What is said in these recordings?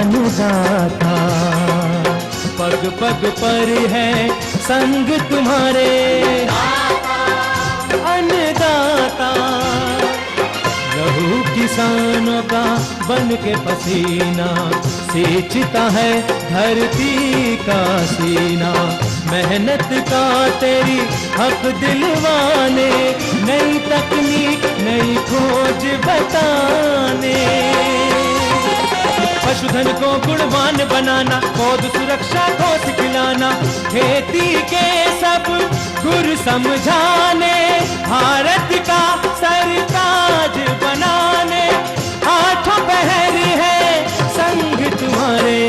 अन्नदाता, पग पग पर है संग तुम्हारे अन्नदाता। लहू किसानों का बन के पसीना सींचता है धरती का सीना। मेहनत का तेरी हक दिलवाने, नई तकनीक नई खोज बताने। पशुधन को गुणवान बनाना, पौध सुरक्षा को सिखलाना, खेती के सब गुर समझाने, भारत का सरताज बनाने। आठों पहर है संग तुम्हारे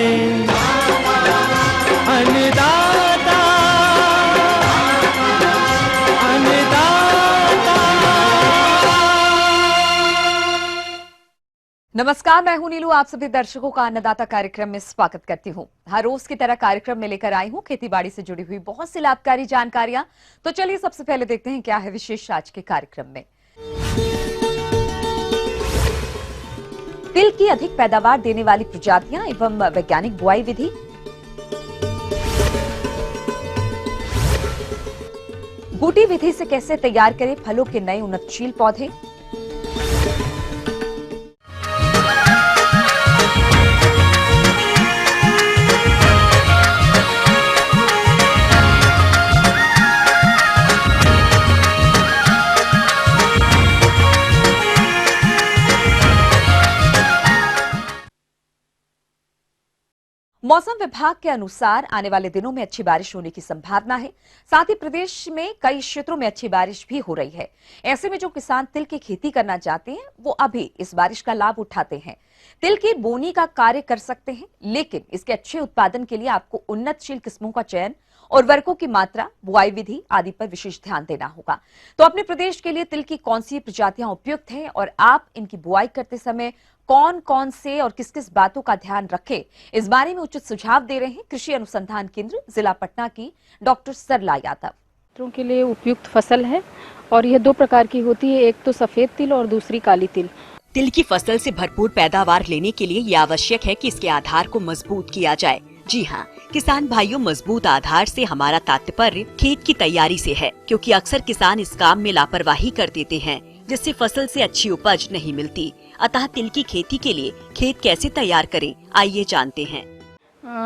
अन्नदाता, अन्नदाता। नमस्कार, मैं हूं नीलू। आप सभी दर्शकों का अन्नदाता कार्यक्रम में स्वागत करती हूं। हर रोज की तरह कार्यक्रम में लेकर आई हूं खेतीबाड़ी से जुड़ी हुई बहुत सी लाभकारी जानकारियां। तो चलिए सबसे पहले देखते हैं क्या है विशेष आज के कार्यक्रम में। तिल की अधिक पैदावार देने वाली प्रजातियां एवं वैज्ञानिक बुआई विधि, बूटी विधि से कैसे तैयार करें फलों के नए उन्नतशील पौधे, मौसम विभाग के अनुसार आने वाले दिनों में अच्छी बारिश होने की संभावना है। साथ ही प्रदेश में कई क्षेत्रों में अच्छी बारिश भी हो रही है। ऐसे में जो किसान तिल की खेती करना चाहते हैं वो अभी इस बारिश का लाभ उठाते हैं। तिल की बोनी का कार्य कर सकते हैं, लेकिन इसके अच्छे उत्पादन के लिए आपको उन्नतशील किस्मों का चयन और वर्गों की मात्रा, बुआई विधि आदि पर विशेष ध्यान देना होगा। तो अपने प्रदेश के लिए तिल की कौन सी प्रजातियां उपयुक्त हैं और आप इनकी बुआई करते समय कौन कौन से और किस किस बातों का ध्यान रखें, इस बारे में उचित सुझाव दे रहे हैं कृषि अनुसंधान केंद्र जिला पटना की डॉक्टर सरला यादव। के लिए उपयुक्त फसल है और यह दो प्रकार की होती है, एक तो सफेद तिल और दूसरी काली तिल। तिल की फसल से भरपूर पैदावार लेने के लिए ये आवश्यक है कि इसके आधार को मजबूत किया जाए। जी हाँ किसान भाइयों, मजबूत आधार से हमारा तात्पर्य खेत की तैयारी से है, क्योंकि अक्सर किसान इस काम में लापरवाही कर देते हैं, जिससे फसल से अच्छी उपज नहीं मिलती। अतः तिल की खेती के लिए खेत कैसे तैयार करें, आइए जानते हैं।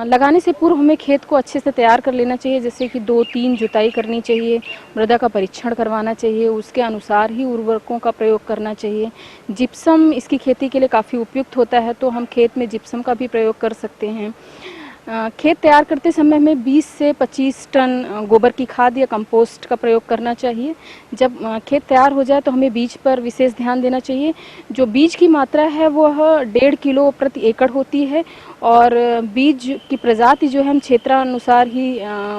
लगाने से पूर्व हमें खेत को अच्छे से तैयार कर लेना चाहिए, जैसे कि 2-3 जुताई करनी चाहिए, मृदा का परीक्षण करवाना चाहिए, उसके अनुसार ही उर्वरकों का प्रयोग करना चाहिए। जिप्सम इसकी खेती के लिए काफ़ी उपयुक्त होता है, तो हम खेत में जिप्सम का भी प्रयोग कर सकते हैं। खेत तैयार करते समय हमें 20 से 25 टन गोबर की खाद या कंपोस्ट का प्रयोग करना चाहिए। जब खेत तैयार हो जाए तो हमें बीज पर विशेष ध्यान देना चाहिए। जो बीज की मात्रा है वह 1.5 किलो प्रति एकड़ होती है और बीज की प्रजाति जो है हम क्षेत्रानुसार ही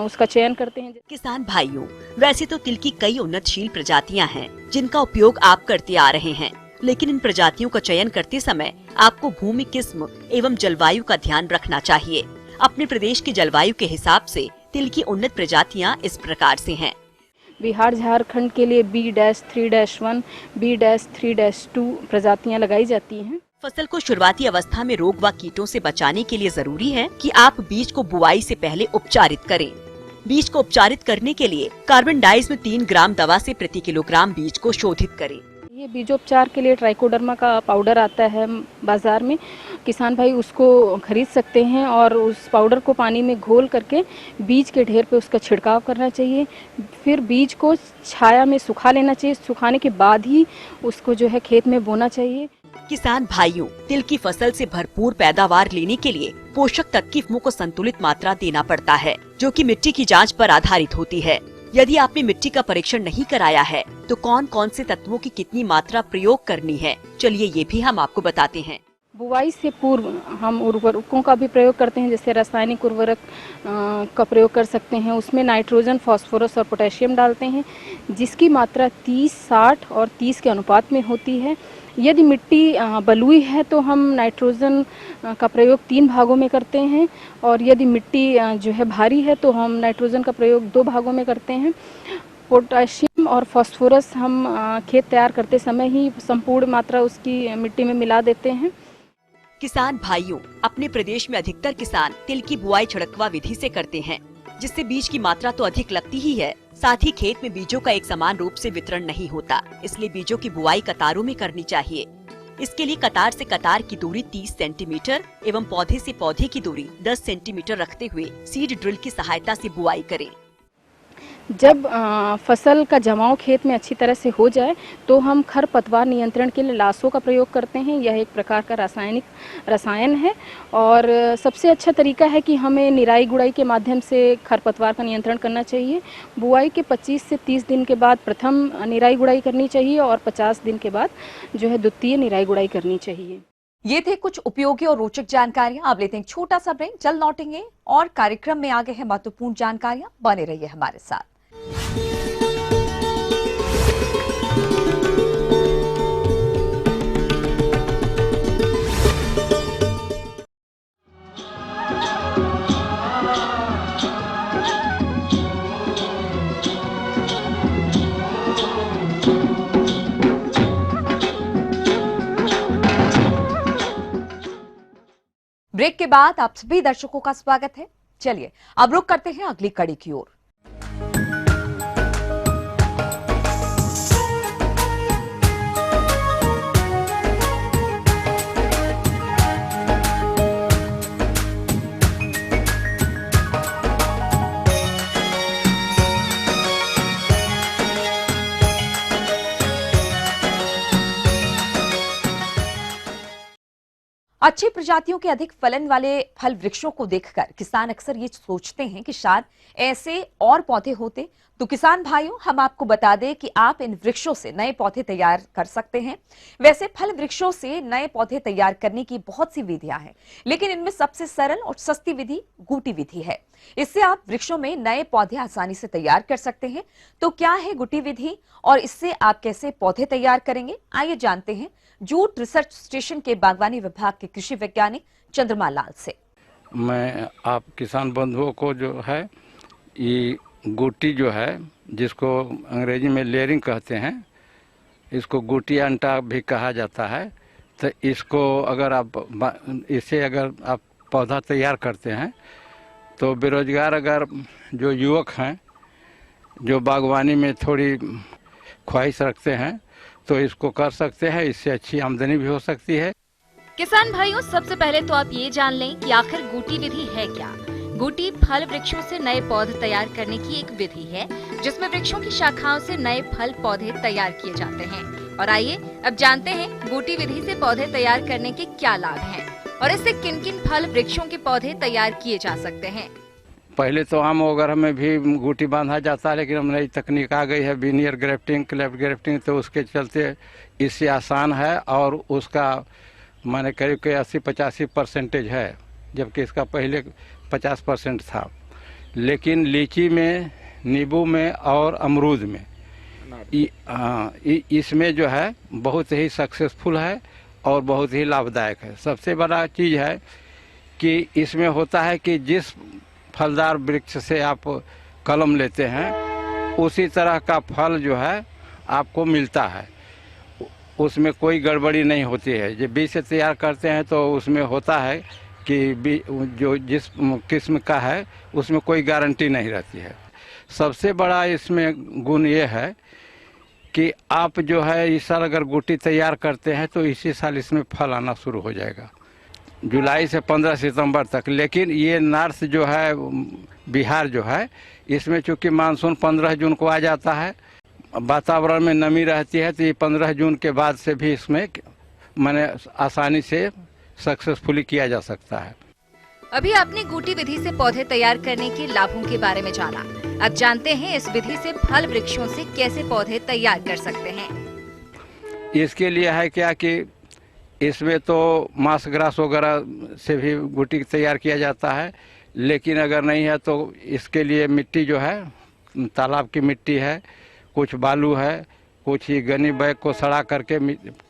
उसका चयन करते हैं। किसान भाइयों, वैसे तो तिल की कई उन्नतशील प्रजातियां हैं जिनका उपयोग आप करते आ रहे हैं, लेकिन इन प्रजातियों का चयन करते समय आपको भूमि किस्म एवं जलवायु का ध्यान रखना चाहिए। अपने प्रदेश की जलवायु के हिसाब से तिल की उन्नत प्रजातियां इस प्रकार से हैं। बिहार झारखंड के लिए B-3-1, B-3-2 प्रजातियां लगाई जाती हैं। फसल को शुरुआती अवस्था में रोग व कीटों से बचाने के लिए जरूरी है कि आप बीज को बुआई से पहले उपचारित करें। बीज को उपचारित करने के लिए कार्बन डाइज में 3 ग्राम दवा से प्रति किलोग्राम बीज को शोधित करें। ये बीजोपचार के लिए ट्राइकोडर्मा का पाउडर आता है बाजार में, किसान भाई उसको खरीद सकते हैं और उस पाउडर को पानी में घोल करके बीज के ढेर पे उसका छिड़काव करना चाहिए। फिर बीज को छाया में सुखा लेना चाहिए, सुखाने के बाद ही उसको जो है खेत में बोना चाहिए। किसान भाइयों, तिल की फसल से भरपूर पैदावार लेने के लिए पोषक तत्वों को संतुलित मात्रा देना पड़ता है, जो कि मिट्टी की जांच पर आधारित होती है। यदि आपने मिट्टी का परीक्षण नहीं कराया है तो कौन कौन से तत्वों की कितनी मात्रा प्रयोग करनी है, चलिए ये भी हम आपको बताते हैं। बुवाई से पूर्व हम उर्वरकों का भी प्रयोग करते हैं, जैसे रासायनिक उर्वरक का प्रयोग कर सकते हैं। उसमें नाइट्रोजन, फास्फोरस और पोटेशियम डालते हैं, जिसकी मात्रा 30, 60 और 30 के अनुपात में होती है। यदि मिट्टी बलुई है तो हम नाइट्रोजन का प्रयोग 3 भागों में करते हैं और यदि मिट्टी जो है भारी है तो हम नाइट्रोजन का प्रयोग 2 भागों में करते हैं। पोटेशियम और फास्फोरस हम खेत तैयार करते समय ही संपूर्ण मात्रा उसकी मिट्टी में मिला देते हैं। किसान भाइयों, अपने प्रदेश में अधिकतर किसान तिल की बुआई छिड़कवा विधि से करते हैं, जिससे बीज की मात्रा तो अधिक लगती ही है, साथ ही खेत में बीजों का एक समान रूप से वितरण नहीं होता। इसलिए बीजों की बुआई कतारों में करनी चाहिए। इसके लिए कतार से कतार की दूरी 30 सेंटीमीटर एवं पौधे से पौधे की दूरी 10 सेंटीमीटर रखते हुए सीड ड्रिल की सहायता से बुआई करें। जब फसल का जमाव खेत में अच्छी तरह से हो जाए तो हम खरपतवार नियंत्रण के लिए लासों का प्रयोग करते हैं। यह एक प्रकार का रसायन है और सबसे अच्छा तरीका है कि हमें निराई गुड़ाई के माध्यम से खरपतवार का नियंत्रण करना चाहिए। बुआई के 25 से 30 दिन के बाद प्रथम निराई गुड़ाई करनी चाहिए और 50 दिन के बाद जो है द्वितीय निराई गुड़ाई करनी चाहिए। ये थे कुछ उपयोगी और रोचक जानकारियां। अब लेते हैं छोटा सा ब्रेक, जल्द लौटेंगे और कार्यक्रम में आगे है महत्वपूर्ण जानकारियां। बने रहिए हमारे साथ। ब्रेक के बाद आप सभी दर्शकों का स्वागत है। चलिए अब रुक करते हैं अगली कड़ी की ओर। अच्छी प्रजातियों के अधिक फलन वाले फल वृक्षों को देखकर किसान अक्सर ये सोचते हैं कि शायद ऐसे और पौधे होते। तो किसान भाइयों, हम आपको बता दें कि आप इन वृक्षों से नए पौधे तैयार कर सकते हैं। वैसे फल वृक्षों से नए पौधे तैयार करने की बहुत सी विधियां हैं, लेकिन इनमें सबसे सरल और सस्ती विधि गुटी विधि है। इससे आप वृक्षों में नए पौधे आसानी से तैयार कर सकते हैं। तो क्या है गुटी विधि और इससे आप कैसे पौधे तैयार करेंगे, आइए जानते हैं जूट रिसर्च स्टेशन के बागवानी विभाग के कृषि वैज्ञानिक चंद्रमा लाल से। मैं आप किसान बंधुओं को जो है ये गुटी जो है, जिसको अंग्रेजी में लेयरिंग कहते हैं, इसको गुटी अंटा भी कहा जाता है। तो इसको अगर आप पौधा तैयार करते हैं तो बेरोजगार अगर जो युवक हैं जो बागवानी में थोड़ी ख्वाहिश रखते हैं तो इसको कर सकते हैं। इससे अच्छी आमदनी भी हो सकती है। किसान भाइयों, सबसे पहले तो आप ये जान लें कि आखिर गुटी विधि है क्या। गुटी फल वृक्षों से नए पौधे तैयार करने की एक विधि है जिसमें वृक्षों की शाखाओं से नए फल पौधे तैयार किए जाते हैं। और आइए अब जानते हैं गुटी विधि से पौधे तैयार करने के क्या लाभ हैं और इससे किन किन फल वृक्षों के पौधे तैयार किए जा सकते हैं। पहले तो आम वगैरह में भी गुटी बांधा जाता है, लेकिन अब नई तकनीक आ गई है विनियर ग्रेफ्टिंग, क्लेफ्ट ग्रेफ्टिंग। तो उसके चलते इससे आसान है और उसका माने करीब के 80-85% है, जबकि इसका पहले 50% था। लेकिन लीची में, नींबू में और अमरूद में इसमें जो है बहुत ही सक्सेसफुल है और बहुत ही लाभदायक है। सबसे बड़ा चीज़ है कि इसमें होता है कि जिस फलदार वृक्ष से आप कलम लेते हैं उसी तरह का फल जो है आपको मिलता है। उसमें कोई गड़बड़ी नहीं होती है। जब बीज से तैयार करते हैं तो उसमें होता है कि जो जिस किस्म का है उसमें कोई गारंटी नहीं रहती है। सबसे बड़ा इसमें गुण ये है कि आप जो है इस साल अगर गुटी तैयार करते हैं तो इसी साल इसमें फल आना शुरू हो जाएगा, जुलाई से 15 सितंबर तक। लेकिन ये नॉर्थ जो है, बिहार जो है, इसमें चूँकि मानसून 15 जून को आ जाता है, वातावरण में नमी रहती है, तो ये 15 जून के बाद से भी इसमें माने आसानी से सक्सेसफुली किया जा सकता है। अभी आपने गुटी विधि से पौधे तैयार करने के लाभों के बारे में जाना। अब जानते हैं इस विधि से फल वृक्षों से कैसे पौधे तैयार कर सकते हैं। इसके लिए है क्या कि इसमें तो मांस ग्रास वगैरह से भी गुटी तैयार किया जाता है, लेकिन अगर नहीं है तो इसके लिए मिट्टी जो है तालाब की मिट्टी है, कुछ बालू है, कुछ ही गनी बैग को सड़ा करके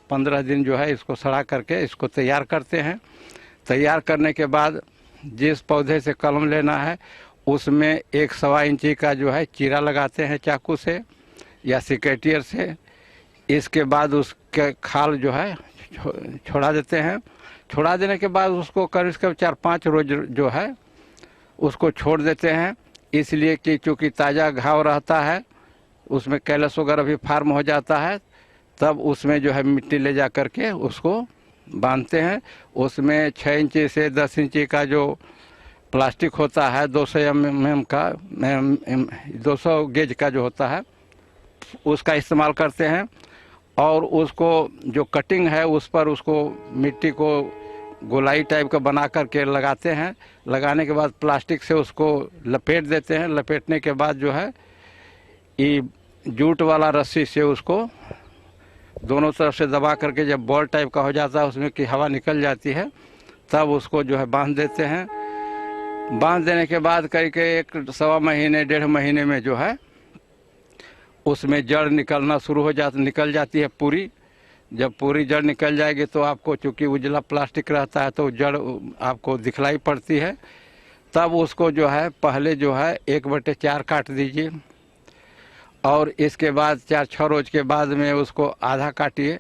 15 दिन जो है इसको सड़ा करके इसको तैयार करते हैं। तैयार करने के बाद जिस पौधे से कलम लेना है उसमें 1-1.25 इंची का जो है चीरा लगाते हैं चाकू से या सिकेटियर से। इसके बाद उसके खाल जो है छोड़ा देते हैं। छोड़ा देने के बाद उसको करीब करीब 4-5 रोज जो है उसको छोड़ देते हैं, इसलिए कि चूँकि ताज़ा घाव रहता है उसमें कैलस वगैरह भी फार्म हो जाता है। तब उसमें जो है मिट्टी ले जा कर के उसको बांधते हैं। उसमें 6 इंची से 10 इंची का जो प्लास्टिक होता है 200 mm का 200 गेज का जो होता है उसका इस्तेमाल करते हैं। और उसको जो कटिंग है उस पर उसको मिट्टी को गोलाई टाइप का बना करके लगाते हैं। लगाने के बाद प्लास्टिक से उसको लपेट देते हैं। लपेटने के बाद जो है ये जूट वाला रस्सी से उसको दोनों तरफ से दबा करके जब बॉल टाइप का हो जाता है उसमें की हवा निकल जाती है तब उसको जो है बांध देते हैं। बांध देने के बाद करीब 1-1.25 महीने 1.5 महीने में जो है उसमें जड़ निकलना शुरू हो निकल जाती है पूरी। जब पूरी जड़ निकल जाएगी तो आपको चूँकि उजला प्लास्टिक रहता है तो जड़ आपको दिखलाई पड़ती है। तब उसको जो है पहले जो है 1/4 काट दीजिए और इसके बाद 4-6 रोज के बाद में उसको आधा काटिए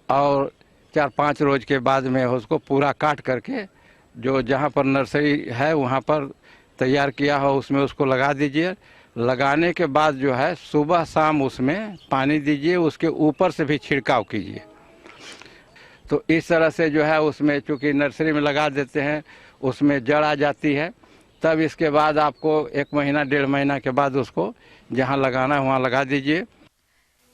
और 4-5 रोज के बाद में उसको पूरा काट करके जो जहाँ पर नर्सरी है वहाँ पर तैयार किया हो उसमें उसको लगा दीजिए। लगाने के बाद जो है सुबह शाम उसमें पानी दीजिए, उसके ऊपर से भी छिड़काव कीजिए। तो इस तरह से जो है उसमें चूँकि नर्सरी में लगा देते हैं उसमें जड़ आ जाती है। तब इसके बाद आपको 1 महीना 1.5 महीना के बाद उसको जहाँ लगाना है वहाँ लगा दीजिए।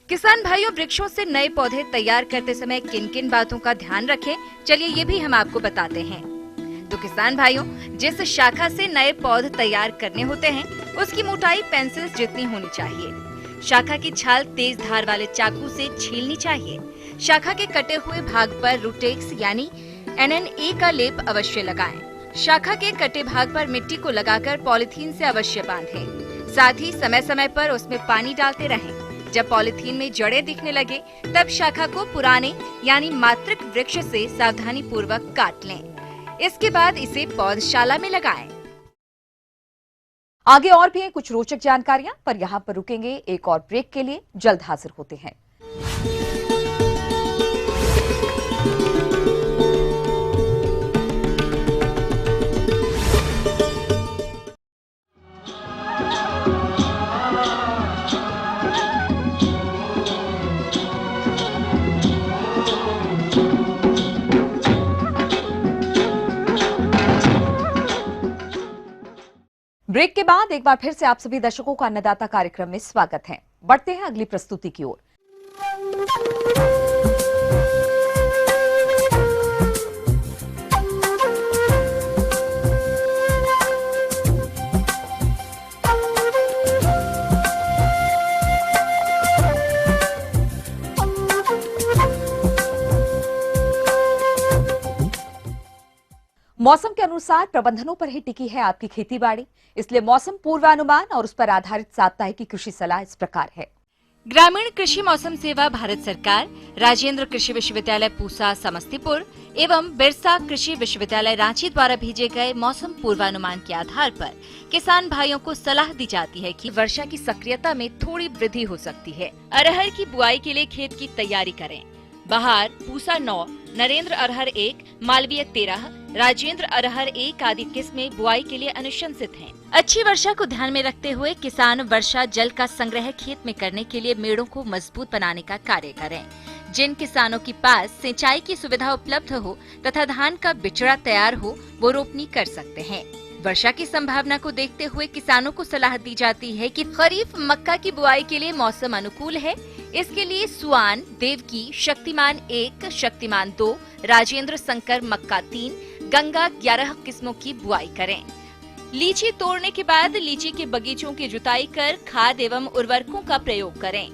किसान भाइयों, वृक्षों से नए पौधे तैयार करते समय किन किन बातों का ध्यान रखें, चलिए ये भी हम आपको बताते हैं। तो किसान भाइयों, जिस शाखा से नए पौधे तैयार करने होते हैं उसकी मोटाई पेंसिल जितनी होनी चाहिए। शाखा की छाल तेज धार वाले चाकू से छीलनी चाहिए। शाखा के कटे हुए भाग पर रूटेक्स यानी NNA का लेप अवश्य लगाएं। शाखा के कटे भाग पर मिट्टी को लगाकर पॉलीथीन से अवश्य बांधें। साथ ही समय समय पर उसमें पानी डालते रहें। जब पॉलीथीन में जड़ें दिखने लगे तब शाखा को पुराने यानी मातृक वृक्ष से सावधानी पूर्वक काट लें। इसके बाद इसे पौधशाला में लगाएं। आगे और भी हैं कुछ रोचक जानकारियां, पर यहां पर रुकेंगे एक और ब्रेक के लिए। जल्द हाजिर होते हैं। ब्रेक के बाद एक बार फिर से आप सभी दर्शकों का अन्नदाता कार्यक्रम में स्वागत है। बढ़ते हैं अगली प्रस्तुति की ओर। मौसम के अनुसार प्रबंधनों पर ही टिकी है आपकी खेती बाड़ी, इसलिए मौसम पूर्वानुमान और उस पर आधारित साप्ताहिक की कृषि सलाह इस प्रकार है। ग्रामीण कृषि मौसम सेवा भारत सरकार, राजेंद्र कृषि विश्वविद्यालय पूसा समस्तीपुर एवं बिरसा कृषि विश्वविद्यालय रांची द्वारा भेजे गए मौसम पूर्वानुमान के आधार पर किसान भाइयों को सलाह दी जाती है कि वर्षा की सक्रियता में थोड़ी वृद्धि हो सकती है। अरहर की बुआई के लिए खेत की तैयारी करें। बहार, पूसा 9, नरेंद्र अरहर 1, मालवीय 13, राजेंद्र अरहर 1 आदि किस्में बुआई के लिए अनुशंसित हैं। अच्छी वर्षा को ध्यान में रखते हुए किसान वर्षा जल का संग्रह खेत में करने के लिए मेड़ों को मजबूत बनाने का कार्य करें। जिन किसानों के पास सिंचाई की सुविधा उपलब्ध हो तथा धान का बिचड़ा तैयार हो वो रोपनी कर सकते हैं। वर्षा की संभावना को देखते हुए किसानों को सलाह दी जाती है कि खरीफ मक्का की बुआई के लिए मौसम अनुकूल है। इसके लिए सुआन, देवकी, शक्तिमान 1, शक्तिमान 2, राजेंद्र संकर मक्का 3, गंगा 11 किस्मों की बुआई करें। लीची तोड़ने के बाद लीची के बगीचों की जुताई कर खाद एवं उर्वरकों का प्रयोग करें।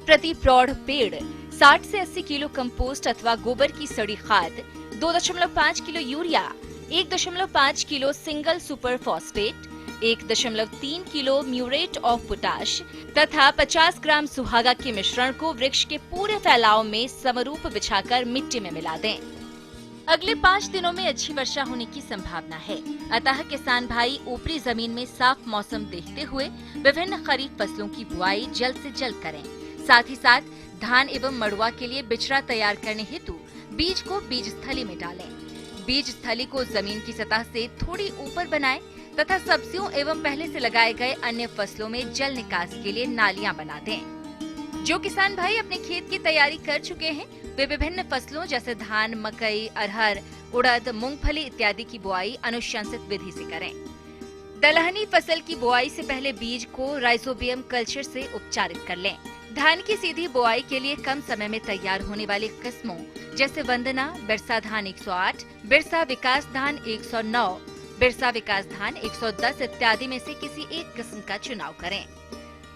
प्रति प्रौढ़ पेड़ 60 से 80 किलो कंपोस्ट अथवा गोबर की सड़ी खाद, 2.5 kilo urea, 1.5 kilo single super phosphate, 1.3 kilo muriate of potash तथा 50 ग्राम सुहागा के मिश्रण को वृक्ष के पूरे फैलाव में समरूप बिछाकर मिट्टी में मिला दें। अगले 5 दिनों में अच्छी वर्षा होने की संभावना है, अतः किसान भाई ऊपरी जमीन में साफ मौसम देखते हुए विभिन्न खरीफ फसलों की बुआई जल्द से जल्द करें। साथ ही साथ धान एवं मड़ुआ के लिए बिचड़ा तैयार करने हेतु बीज को बीज स्थली में डालें। बीज स्थली को जमीन की सतह से थोड़ी ऊपर बनाएं तथा सब्जियों एवं पहले से लगाए गए अन्य फसलों में जल निकास के लिए नालियां बना दें। जो किसान भाई अपने खेत की तैयारी कर चुके हैं वे विभिन्न फसलों जैसे धान, मकई, अरहर, उड़द, मूंगफली इत्यादि की बुआई अनुशंसित विधि से करें। दलहनी फसल की बुआई से पहले बीज को राइजोबियम कल्चर से उपचारित कर लें। धान की सीधी बुआई के लिए कम समय में तैयार होने वाली किस्मों जैसे वंदना, बिरसा धान 108, बिरसा विकास धान 109, बिरसा विकास धान 110 इत्यादि में से किसी एक किस्म का चुनाव करें।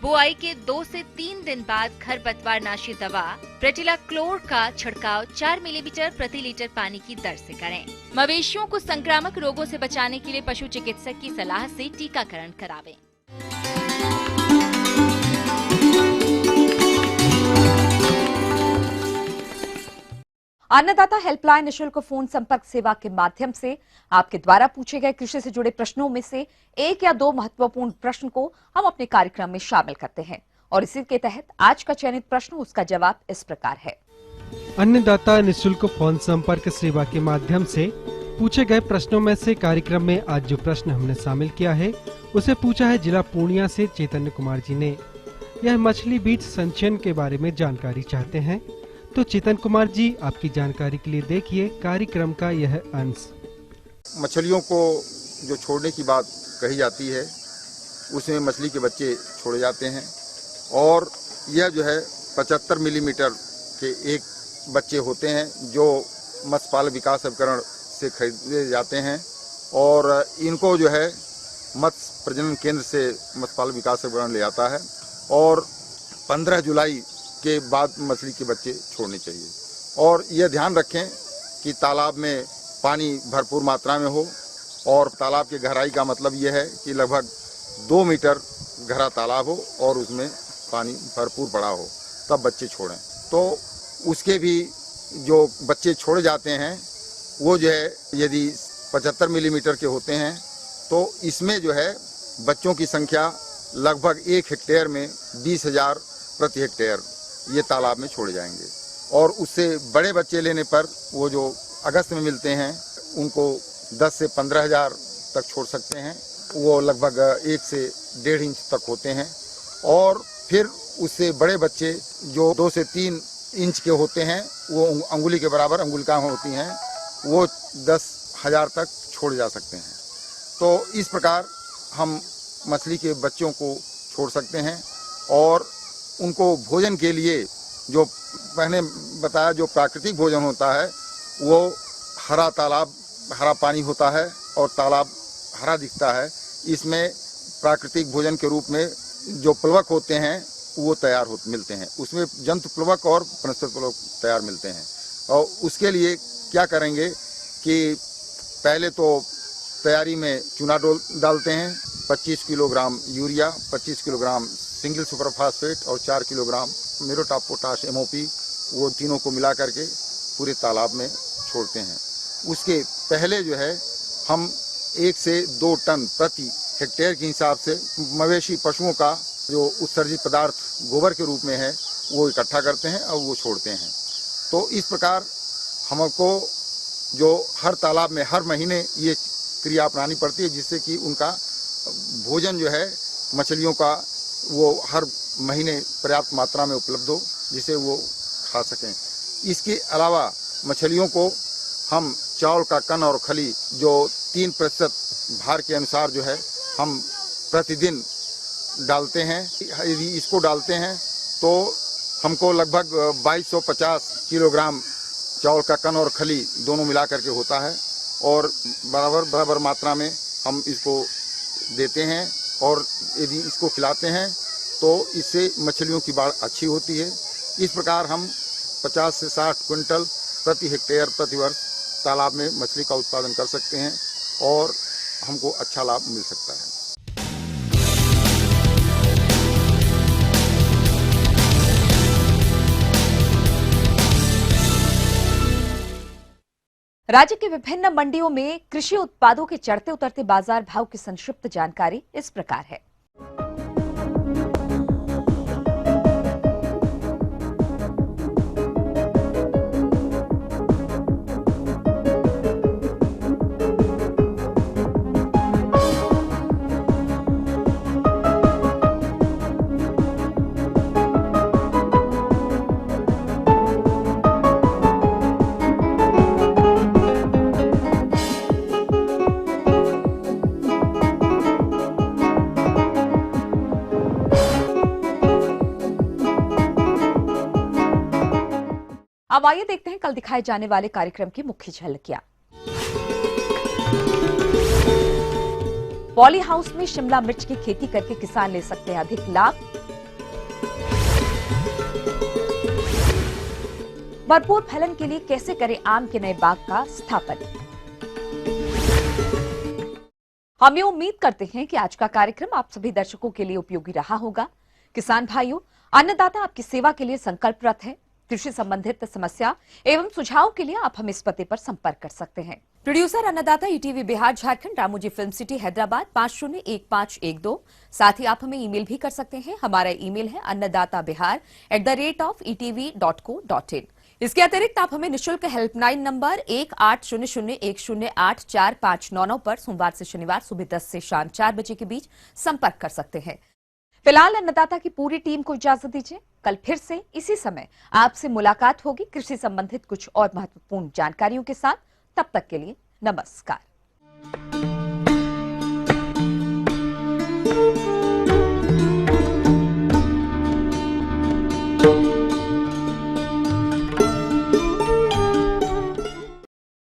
बुआई के 2 से 3 दिन बाद खरपतवार नाशी दवा प्रेटिलाक्लोर का छिड़काव 4 मिलीमीटर प्रति लीटर पानी की दर से करें। मवेशियों को संक्रामक रोगों से बचाने के लिए पशु चिकित्सक की सलाह से टीकाकरण करावें। अन्नदाता हेल्पलाइन निशुल्क फोन संपर्क सेवा के माध्यम से आपके द्वारा पूछे गए कृषि से जुड़े प्रश्नों में से 1 या 2 महत्वपूर्ण प्रश्न को हम अपने कार्यक्रम में शामिल करते हैं और इसी के तहत आज का चयनित प्रश्न उसका जवाब इस प्रकार है। अन्नदाता निशुल्क फोन संपर्क सेवा के माध्यम से पूछे गए प्रश्नों में से कार्यक्रम में आज जो प्रश्न हमने शामिल किया है उसे पूछा है जिला पूर्णिया से चैतन्य कुमार जी ने। यह मछली बीज संचयन के बारे में जानकारी चाहते हैं। तो चेतन कुमार जी, आपकी जानकारी के लिए देखिए कार्यक्रम का यह अंश। मछलियों को जो छोड़ने की बात कही जाती है उसमें मछली के बच्चे छोड़े जाते हैं और यह जो है 75 मिलीमीटर के एक बच्चे होते हैं जो मत्स्य पालक विकास अभिकरण से खरीदे जाते हैं और इनको जो है मत्स्य प्रजनन केंद्र से मत्स्य पालक विकास अभिकरण ले आता है और 15 जुलाई के बाद मछली के बच्चे छोड़ने चाहिए। और यह ध्यान रखें कि तालाब में पानी भरपूर मात्रा में हो और तालाब की गहराई का मतलब यह है कि लगभग 2 मीटर गहरा तालाब हो और उसमें पानी भरपूर पड़ा हो, तब बच्चे छोड़ें। तो उसके भी जो बच्चे छोड़े जाते हैं वो जो है यदि 75 मिलीमीटर के होते हैं तो इसमें जो है बच्चों की संख्या लगभग 1 हेक्टेयर में 20,000 प्रति हेक्टेयर ये तालाब में छोड़े जाएंगे। और उससे बड़े बच्चे लेने पर वो जो अगस्त में मिलते हैं उनको 10 से 15,000 तक छोड़ सकते हैं। वो लगभग 1 से 1.5 इंच तक होते हैं। और फिर उससे बड़े बच्चे जो 2 से 3 इंच के होते हैं वो अंगुली के बराबर अंगुलिकाएं होती हैं, वो 10,000 तक छोड़े जा सकते हैं। तो इस प्रकार हम मछली के बच्चों को छोड़ सकते हैं। और उनको भोजन के लिए जो मैंने बताया जो प्राकृतिक भोजन होता है वो हरा तालाब, हरा पानी होता है और तालाब हरा दिखता है। इसमें प्राकृतिक भोजन के रूप में जो प्लवक होते हैं वो तैयार मिलते हैं। उसमें जंतु प्लवक और वनस्पति प्लवक तैयार मिलते हैं। और उसके लिए क्या करेंगे कि पहले तो तैयारी में चूना डालते हैं, 25 kilogram urea, 25 kilogram single super phosphate और 4 किलोग्राम मेरोटाप पोटाश MOP, वो तीनों को मिला करके पूरे तालाब में छोड़ते हैं। उसके पहले जो है हम 1 से 2 टन प्रति हेक्टेयर के हिसाब से मवेशी पशुओं का जो उत्सर्जित पदार्थ गोबर के रूप में है वो इकट्ठा करते हैं और वो छोड़ते हैं। तो इस प्रकार हमको जो हर तालाब में हर महीने ये क्रिया अपनानी पड़ती है जिससे कि उनका भोजन जो है मछलियों का वो हर महीने पर्याप्त मात्रा में उपलब्ध हो जिसे वो खा सकें। इसके अलावा मछलियों को हम चावल का कण और खली जो 3% भार के अनुसार जो है हम प्रतिदिन डालते हैं। यदि इसको डालते हैं तो हमको लगभग 2250 किलोग्राम चावल का कण और खली दोनों मिला करके होता है और बराबर मात्रा में हम इसको देते हैं। और यदि इसको खिलाते हैं तो इससे मछलियों की बाढ़ अच्छी होती है। इस प्रकार हम 50 से 60 क्विंटल प्रति हेक्टेयर प्रति वर्ष तालाब में मछली का उत्पादन कर सकते हैं और हमको अच्छा लाभ मिल सकता है। राज्य के विभिन्न मंडियों में कृषि उत्पादों के चढ़ते उतरते बाजार भाव की संक्षिप्त जानकारी इस प्रकार है। अब आइए देखते हैं कल दिखाए जाने वाले कार्यक्रम की मुख्य झलकियां। पॉली हाउस में शिमला मिर्च की खेती करके किसान ले सकते हैं अधिक लाभ। भरपूर फलन के लिए कैसे करें आम के नए बाग का स्थापन। हम ये उम्मीद करते हैं कि आज का कार्यक्रम आप सभी दर्शकों के लिए उपयोगी रहा होगा। किसान भाइयों, अन्नदाता आपकी सेवा के लिए संकल्परत है। कृषि संबंधित समस्या एवं सुझाव के लिए आप हमें इस पते पर संपर्क कर सकते हैं। प्रोड्यूसर अन्नदाता ETV Bihar Jharkhand, Ramoji film city Hyderabad 501512। साथ ही आप हमें ईमेल भी कर सकते हैं। हमारा ईमेल है annadatabihar@etv.co.in। इसके अतिरिक्त आप हमें निःशुल्क हेल्पलाइन नंबर 180010084599 पर सोमवार से शनिवार सुबह 10 से शाम 4 बजे के बीच संपर्क कर सकते हैं। फिलहाल अन्नदाता की पूरी टीम को इजाजत दीजिए। कल फिर से इसी समय आपसे मुलाकात होगी कृषि संबंधित कुछ और महत्वपूर्ण जानकारियों के साथ। तब तक के लिए नमस्कार।